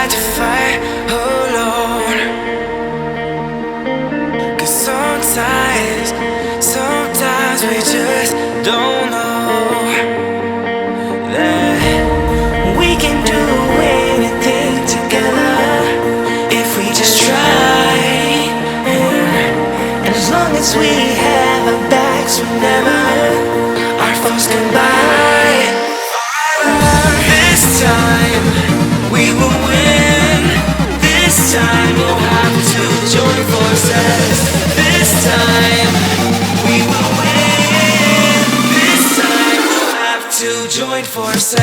tried to fight alone. 'Cause sometimes we just don't know that we can do anything together if we just try. And as long as we have our backs, whenever our foes combine, this time we will win. This time we'll have to join forces. This time we will win. This time we'll have to join forces.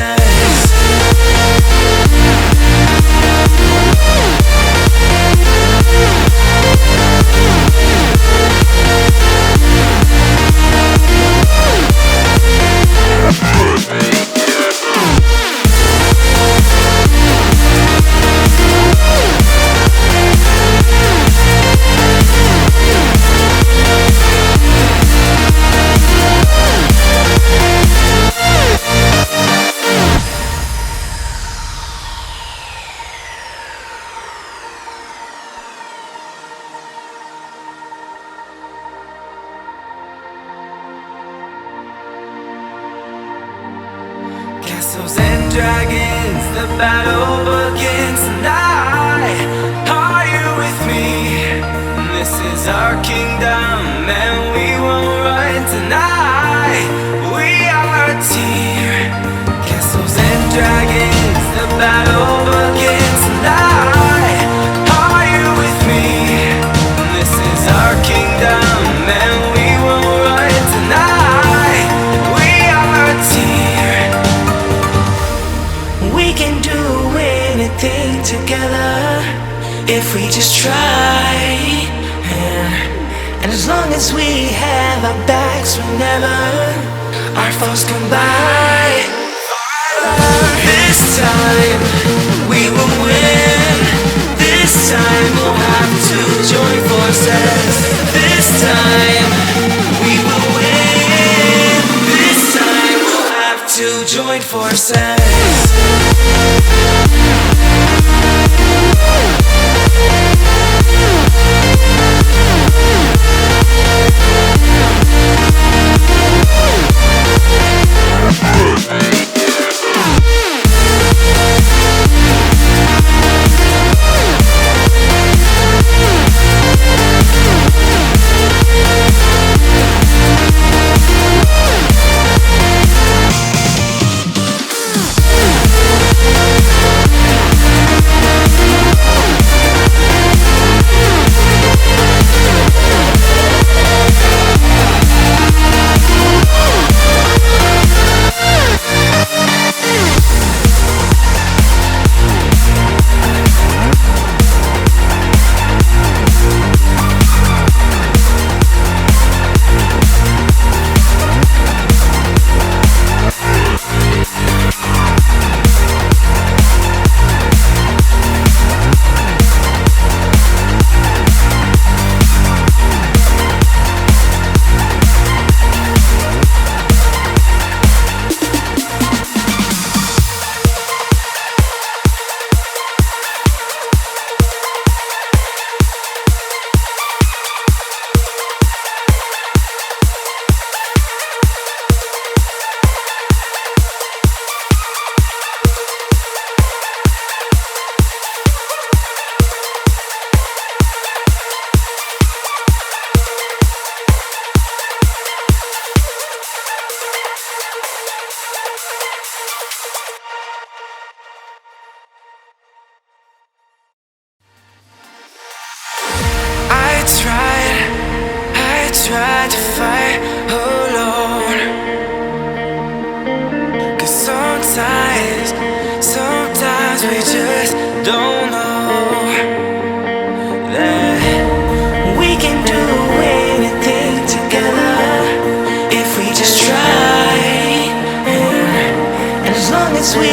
Castles and dragons, the battle begins tonight. Are you with me? This is our kingdom and we won't run tonight. We are a team. Castles and dragons, the battle begins tonight. Are you with me? This is our kingdom and we won't run tonight. We are a team. We can do anything together if we just try. And as long as we have our backs, whenever our foes combine, this time we will win. This time we'll have to join forces. This time we will win. This time we'll have to join forces. I tried to fight alone. 'Cause sometimes we just don't know that we can do anything together if we just try. And as long as we